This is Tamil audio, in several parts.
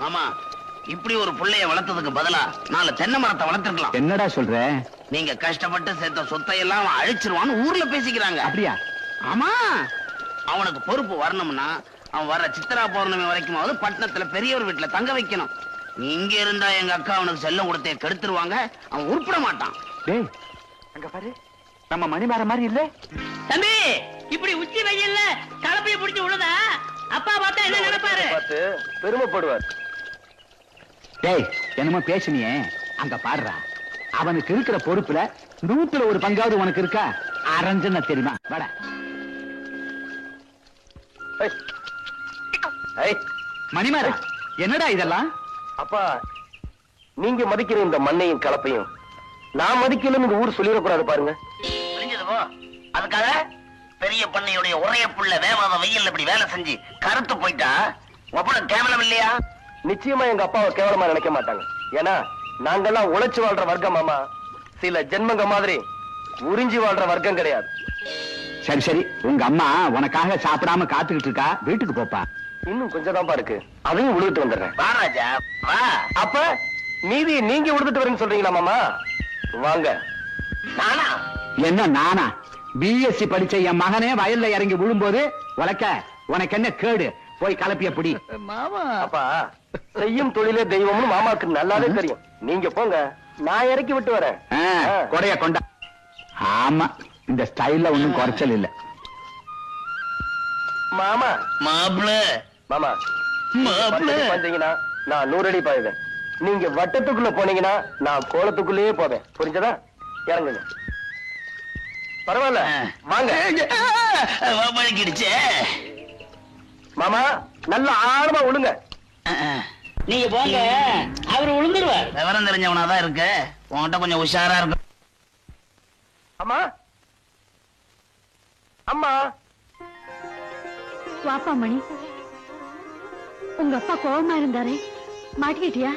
ஆமா, இப்படி ஒரு புள்ளைய வளர்த்ததுக்கு பதிலா 4 தென்னை மரத்தை வளர்த்துக்கலாம். என்னடா சொல்ற? நீங்க கஷ்டப்பட்டு சேர்த்த சொத்தை எல்லாம் அவன் அழிச்சிருவான்னு ஊர்ல பேசிக்கிறாங்க. அப்படியா? ஆமா, அவனுக்கு பொறுப்பு வரணும்னா அவன் வர சித்ரா பௌர்ணமி வரைக்குமாவது பட்டணத்துல பெரியவர் வீட்டுல தங்க வைக்கணும். இங்க இருந்தா எங்க அக்கா அவனுக்கு செல்லம் கொடுத்தே கெடுத்துருவாங்க. அவன் உருப்பிட மாட்டான். டேய், அங்க பாரு, நம்ம மணிமாற மாதிரி இல்ல? தம்பி, இப்படி உச்சி வெயில்ல கலப்பைய பிடிச்சு விழுதா அப்பா பார்த்தா என்ன நினைப்பாரு? பார்த்து பெருமைப்படுவார். டேய், என்னமோ பேசுனியே, அங்க பாடுறா. அவனுக்கு இருக்கிற பொறுப்புல 100ல 1 பங்காவது உனக்கு இருக்கா? அரஞ்சன தெரியுமா? வாடா. மணிமாற, என்னடா இதெல்லாம்? அப்பா, நீங்க மதிக்கிற இந்த மண்ணையும் கலப்பையும் நான் மதிக்கலன்னு இந்த ஊர் சொல்லிடக்கூடாது பாருங்க. புரிஞ்சது போ. அதுக்காக பெரிய பண்ணையுடைய ஒரே புள்ள வேவாத வெயில் இப்படி வேலை செஞ்சு கருத்து போயிட்டா ஒப்பட கேவலம் இல்லையா? நிச்சயமா எங்க அப்பாவை கேவலமா நினைக்க மாட்டாங்க. ஏன்னா நாங்கெல்லாம் உழைச்சு வாழ்ற வர்க்கம் மாமா. சில ஜென்மங்க மாதிரி உறிஞ்சி வாழ்ற வர்க்கம் கிடையாது. சரி சரி, உங்க அம்மா உனக்காக சாப்பிடாம காத்துக்கிட்டு இருக்கா. வீட்டுக்கு போப்பா. இன்னும் கொஞ்சம் தான்ப்பா இருக்கு, அதையும் உழுதுட்டு வந்துடுறேன். வா ராஜா வா. அப்ப மீதி நீங்க உழுதுட்டு வரேன்னு சொல்றீங்களா மாமா? வாங்க. நானா? என்ன நானா? பிஎஸ்சி படிச்ச என் மகனே வயல்ல இறங்கி விழும்போது உனக்க உனக்கு என்ன கேடு? போய் கலப்பிய பிடி. மாமா, அப்பா செய்யும் தொழிலே தெய்வம்னு மாமாக்கு நல்லாவே தெரியும். நீங்க போங்க, நான் இறக்கி விட்டு வரேன். கொடைய கொண்டா. ஆமா, இந்த ஸ்டைல்ல ஒண்ணும் குறைச்சல் இல்ல. மாமா மாப்ள மாமா மாப்ள வந்தீங்கன்னா நான் 100 அடி பாயுவேன். நீங்க வட்டத்துக்குள்ள போனீங்கன்னா நான் கோலத்துக்குள்ளேயே போவேன். புரிஞ்சதா? இறங்குங்க. பரவாயில்ல, வாங்க. பழக்கிடுச்சு. மாமா நல்லா ஆழமா விழுங்க. நீங்க போங்க, அவர் விழுந்துருவார். விவரம் தெரிஞ்சவனாதான் இருக்கு. உன்கிட்ட கொஞ்சம் உஷாரா இருக்கு. அம்மா அம்மா. வாப்பா மணி, உங்க அப்பா கோவமா இருந்தாரே, மாட்டிக்கிட்டியா?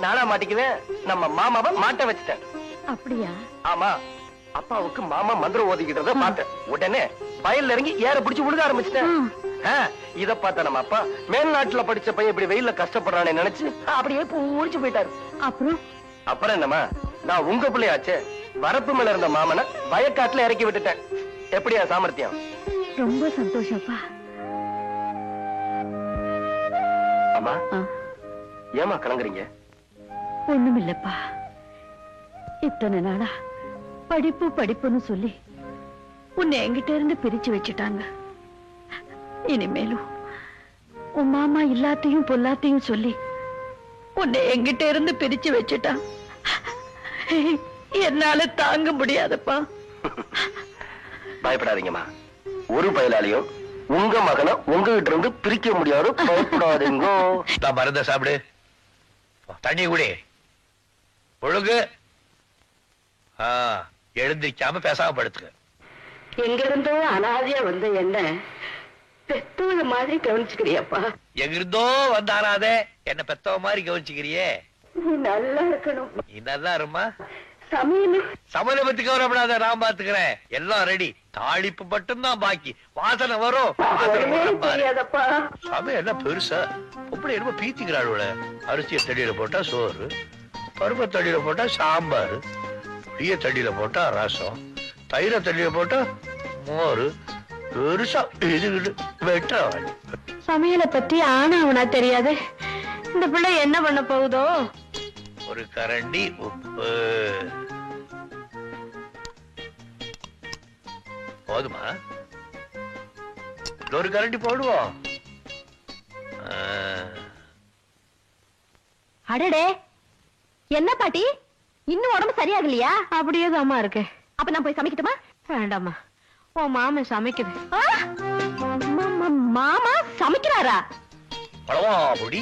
நானா மாட்டிக்குவேன்? நம்ம மாமாவை மாட்ட வச்சுட்டேன். அப்படியா? ஆமா, அப்பாவுக்கு மாமா மந்திரம் ஓதிக்கிட்டத பார்த்தேன். உடனே வயல்ல இறங்கி ஏற பிடிச்சு விழுக ஆரம்பிச்சிட்டேன். இத பார்த்த நம்ம அப்பா மேல்நாட்டுல படிச்ச பையன் இப்படி வெயில்ல கஷ்டப்படுறானே நினைச்சு அப்படியே பூரிச்சு போயிட்டாரு. அப்புறம் என்னமா, நான் உங்க பிள்ளையாச்சே, வரப்பு மேல இருந்த மாமனை வயக்காட்டுல இறக்கி விட்டுட்டேன். எப்படியா சாமர்த்தியம்? ரொம்ப சந்தோஷப்பா. அம்மா, ஏமா கலங்குறீங்க? ஒண்ணுமில்லப்பா, இத்தனை நாளா படிப்பு படிப்புன்னு சொல்லி உன்னை என்கிட்ட இருந்து பிரிச்சு வச்சுட்டாங்க. இனிமேலும் உன் மாமா எல்லாத்தையும் பொல்லாத்தையும் சொல்லி உன்னை என்கிட்ட இருந்து பிரிச்சு வச்சுட்டா என்னால தாங்க முடியாதப்பா. பயப்படாதீங்கம்மா, ஒரு பயலாலையும் உங்க மகனை உங்ககிட்ட இருந்து பிரிக்க முடியாது. பயப்படாதீங்க. மருந்த சாப்பிடு, தண்ணி குடி, ஒழுங்கு. எழுந்திருக்காம பேசாம படுத்துக்க. எங்க இருந்தோ அனாதையா வந்த என்ன பெத்தவங்க மாதிரி கவனிச்சுக்கிறியாப்பா? எங்கிருந்தோ வந்தாராதே என்ன பெத்தவ மாதிரி கவனிச்சுக்கிறியே. நீ நல்லா இருக்கணும். நீ நல்லா இருமா. சமையல பத்தி கவலைப்படாத, நான் பாத்துக்கிறேன். எல்லாம் ரெடி. தாளிப்பு மட்டும்தான் பாக்கி. வாசனை வரும். சமையல் என்ன பெருசா? எப்படி என்னமோ பீத்திக்கிறாள். அரிசிய தடியில போட்டா சோறு, பருப்ப தடியில போட்டா சாம்பார், புளிய தடியில போட்டா ரசம், தயிர தடியில போட்டா மோரு. பெருசா இது வெட்ட. சமையலை பத்தி ஆனா அவனா தெரியாது. இந்த பிள்ளை என்ன பண்ண போகுதோ? ஒரு கரண்டி உப்பு போதுமா? ஒரு கரண்டி போடுவோம். அடடே, என்ன பாட்டி, இன்னும் உடம்பு சரியாகலையா? அப்படியே தாமா இருக்கு. அப்ப நான் போய் சமைக்கட்டுமா? வேண்டாமா, உன் மாமன் சமைக்குது. மாமா சமைக்கிறாரா? பழவா பொடி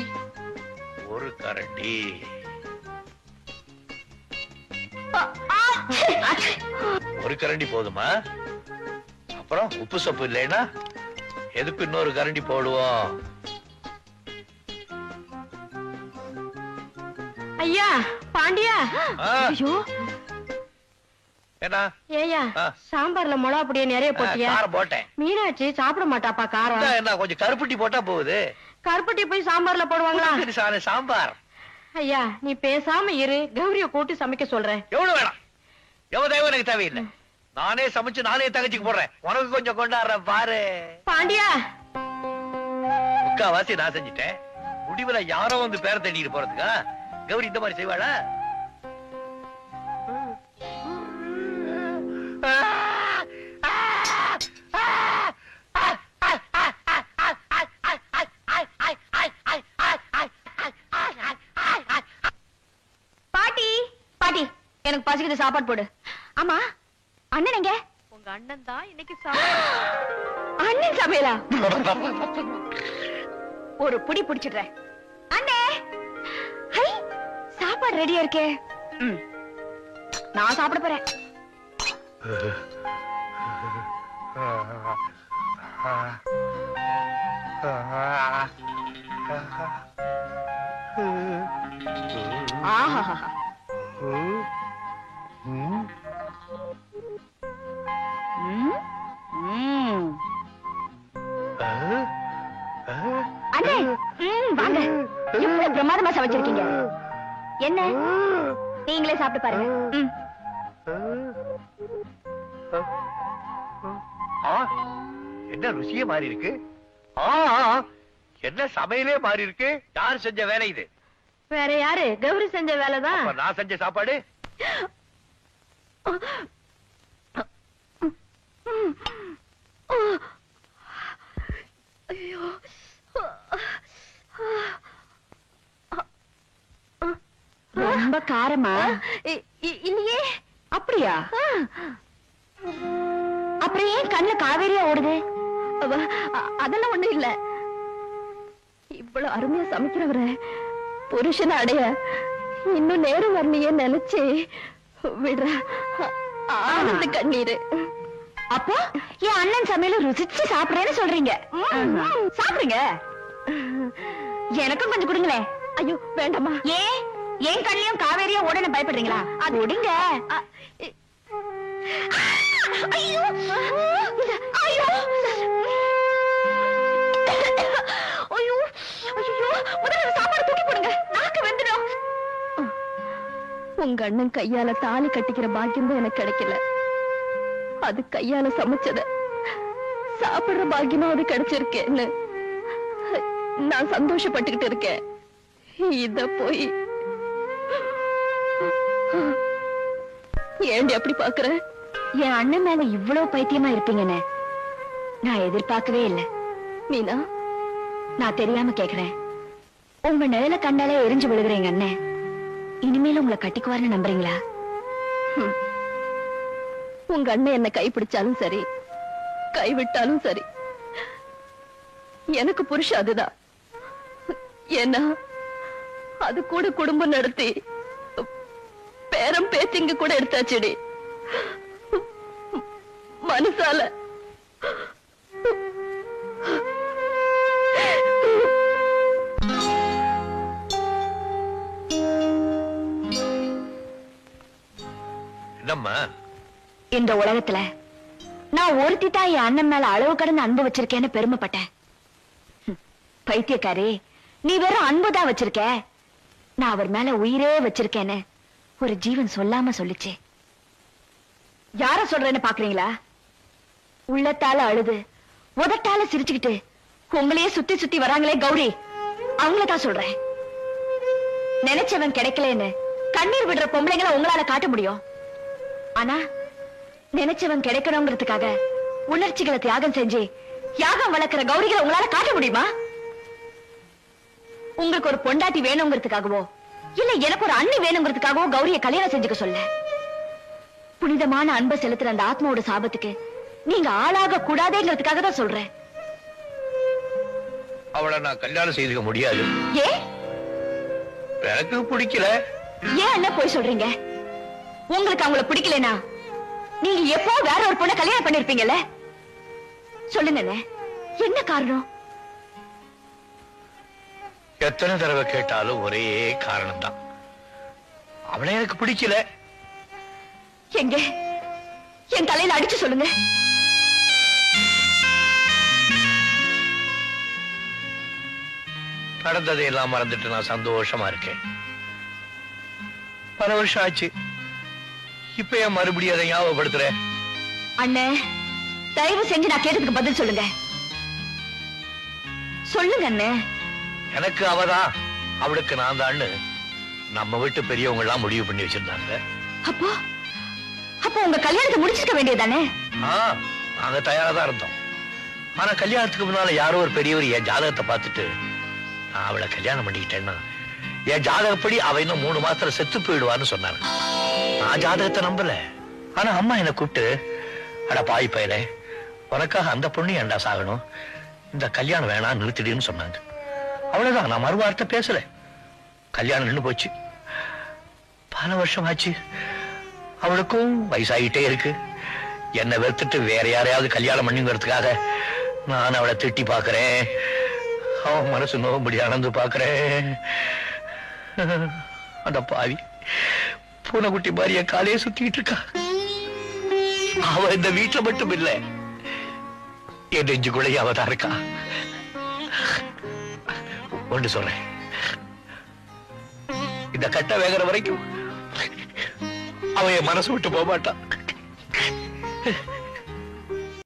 ஒரு கரண்டி. ஒரு கரண்டி போதுமா? அப்புறம் உப்பு சப்பு இல்லைன்னா எதுக்கு இன்னொரு கரண்டி போடுவோம்? ஐயா பாண்டியா. ஐயோ, என்ன ஏயா சாம்பார்ல மிளகா பொடியை நிறைய போட்டியா? காரம் போட்டேன். மீனாட்சி சாப்பிட மாட்டாப்பா காரம். என்ன கொஞ்சம் கருப்பட்டி போட்டா போகுது. கருப்பட்டி போய் சாம்பார்ல போடுவாங்களா? சாம்பார். ஐயா நீ பேசாம இரு, கௌரிய கூட்டி சமைக்க சொல்றேன். எவ்வளவு வேணாம், எவ்வளவு தேவை எனக்கு தேவையில்லை. நானே சமைச்சு நானே தங்கச்சிக்கு போடுறேன். உனக்கு கொஞ்சம் கொண்டாடுற பாரு. பாண்டியா, முக்காவாசி நான் செஞ்சுட்டேன். முடிவுல யாரோ வந்து பேர தேடிட்டு போறதுக்கா கௌரி இந்த மாதிரி செய்வாளா? பாட்டி பாட்டி, எனக்கு பசிக்குது, சாப்பாடு போடு. ஆமா அண்ணன் எங்க? உங்க அண்ணன் தான் இன்னைக்கு அண்ணன் சமையலா? ஒரு புடி புடிச்சிடுறேன். அண்ணே, ஹை, சாப்பாடு ரெடியா இருக்கே. நான் சாப்பிட போறேன். ஆஹா, அண்ணே, வாங்க. எப்படி பிரமாதமா சமைச்சிருக்கீங்க. என்ன நீங்களே சாப்பிட்டு பாருங்க. என்ன ருசியே மாறி இருக்கு. என்ன சமையலே மாறி இருக்கு. யார் செஞ்ச வேலை இது? வேற யாரு? கௌரி செஞ்ச வேலைதான். நான் செஞ்ச சாப்பாடு. ரொம்ப காரமா? இல்லையே. அப்படியா? அப்புறம் ஏன் கண்ணுல காவேரியா ஓடுது? அதெல்லாம் ஒண்ணும் இல்ல. இவ்வளவு அருமையா சமைக்கிறவர புருஷனை அடைய இன்னும் நேரம் வரலையே நினைச்சு விடுற ஆனந்த கண்ணீரு. அப்போ என் அண்ணன் சமையல ருசிச்சு சாப்பிடுறேன்னு சொல்றீங்க. சாப்பிடுங்க. எனக்கும் கொஞ்சம் கொடுங்களேன். ஐயோ வேண்டாமா. ஏன் என் கண்ணிலையும் காவேரியா உடனே பயப்படுறீங்களா? அது விடுங்க. ஐயோ ஐயோ ஐயோ ஐயோ, முதல்ல சாப்பாடு தூக்கி போடுங்க, நாக்கு வெந்துடும். உங்க அண்ணன் கையால தாலி கட்டிக்கிற பாக்கியம் தான் எனக்கு கிடைக்கல. அது கையால சமைச்சத சாப்பிடுற பாக்கியமா அது கிடைச்சிருக்கேன்னு நான் சந்தோஷப்பட்டுக்கிட்டு இருக்கேன். இத போய் ஏண்டி அப்படி பாக்குற? என் அண்ணன் மேல இவ்வளவு பைத்தியமா இருப்பீங்கன்னு நான் எதிர்பார்க்கவே இல்லை. மீனா, நான் தெரியாம கேக்குறேன். உங்க நிழல கண்டாலே எரிஞ்சு விழுகிறீங்க அண்ணன். இனிமேல உங்களை கட்டிக்குவாருன்னு நம்புறீங்களா? உங்க அண்ணன் என்ன கைப்பிடிச்சாலும் சரி, கைவிட்டாலும் சரி, எனக்கு புருஷன் அதுதான். ஏன்னா அது கூட குடும்பம் நடத்தி பேரம் பேத்திங்க கூட எடுத்தாச்சுடி. மனசால என்னம்மா? இந்த உலகத்துல நான் ஒருத்தி தான் என் அண்ணன் மேல அளவு கடந்து அன்பு வச்சிருக்கேன்னு பெருமைப்பட்டேன். பைத்தியக்காரி, நீ வெறும் அன்புதான் வச்சிருக்க. நான் அவர் மேல உயிரே வச்சிருக்கேன்னு ஒரு ஜீவன் சொல்லாம சொல்லிச்சு. யார சொல்றேன்னு பாக்குறீங்களா? உள்ளத்தால அழுது உதட்டால சிரிச்சுக்கிட்டு உங்களையே சுத்தி சுத்தி வராங்களே கௌரி, அவங்கள தான் சொல்றேன். நினைச்சவன் கிடைக்கலன்னு கண்ணீர் விடுற பொம்பளைங்களை உங்களால காட்ட முடியும். ஆனா நினைச்சவன் கிடைக்கணுங்கிறதுக்காக உணர்ச்சிகளை தியாகம் செஞ்சு யாகம் வளர்க்கிற கௌரிகளை உங்களால காட்ட முடியுமா? உங்களுக்கு ஒரு பொண்டாட்டி வேணுங்கிறதுக்காகவோ இல்ல எனக்கு ஒரு அண்ணி வேணுங்கிறதுக்காகவோ கௌரிய கல்யாணம் செஞ்சுக்க சொல்ல. புனிதமான அன்பை செலுத்துற அந்த ஆத்மாவோட சாபத்துக்கு நீங்க ஆளாக கூடாதேங்கிறதுக்காக தான் சொல்றேன். அவளை நான் கல்யாணம் செய்துக்க முடியாது. ஏன்? எனக்கு பிடிக்கல. ஏன் என்ன போய் சொல்றீங்க? உங்களுக்கு அவங்கள பிடிக்கலனா நீங்க எப்போ வேற ஒரு பொண்ணை கல்யாணம் பண்ணிருப்பீங்கல்ல? சொல்லுங்க, என்ன காரணம்? எத்தனை தடவை கேட்டாலும் ஒரே காரணம் தான். அவளை எனக்கு பிடிக்கல. எங்க என் தலையில அடிச்சு சொல்லுங்க. நடந்ததை எல்லாம் மறந்துட்டு நான் சந்தோஷமா இருக்கேன். பல வருஷம் ஆச்சு. இப்ப ஏன் மறுபடியும் அதை ஞாபகப்படுத்துற? அண்ணே, தயவு செஞ்சு நான் கேட்டதுக்கு பதில் சொல்லுங்க. சொல்லுங்க அண்ணே. எனக்கு அவதான், அவளுக்கு நான் தான்னு நம்ம வீட்டு பெரியவங்க எல்லாம் முடிவு பண்ணி வச்சிருந்தாங்க. அப்போ அப்போ உங்க கல்யாணத்தை முடிச்சிருக்க வேண்டியதானே? நாங்க தயாரா தான் இருந்தோம். ஆனா கல்யாணத்துக்கு முன்னால யாரோ ஒரு பெரியவர் என் ஜாதகத்தை பார்த்துட்டு நான் அவளை கல்யாணம் பண்ணிக்கிட்டேன்னா என் ஜாதகப்படி அவ இன்னும் 3 மாசத்துல செத்து போயிடுவான்னு சொன்னாங்க. நான் ஜாதகத்தை நம்பல. ஆனா அம்மா என்னை கூப்பிட்டு, அட பாய் பயலே, உனக்காக அந்த பொண்ணு ஏன்டா சாகணும், இந்த கல்யாணம் வேணாம் நிறுத்திடுன்னு சொன்னாங்க. அவ்வளவுதான், நான் மறுவார்த்தை பேசல. கல்யாணம் நின்று போச்சு. பல வருஷம் ஆச்சு. அவளுக்கும் வயசாகிட்டே இருக்கு. என்னை வெறுத்துட்டு வேற யாரையாவது கல்யாணம் பண்ணிங்கிறதுக்காக நான் அவளை திட்டி பாக்குறேன். அவன் மனசு நோம்படி அணந்து பாக்குறேன். அந்த பாவி பூனைக்குட்டி மாதிரி என் காலையே சுத்திட்டு இருக்கா. அவ இந்த வீட்டுல மட்டும் இல்ல, என் நெஞ்சுக்குள்ளேயே அவதான் இருக்கா. ஒன்று சொல்றேன், இந்த கட்ட வேகிற வரைக்கும் அவன் என் மனசு விட்டு போக மாட்டான்.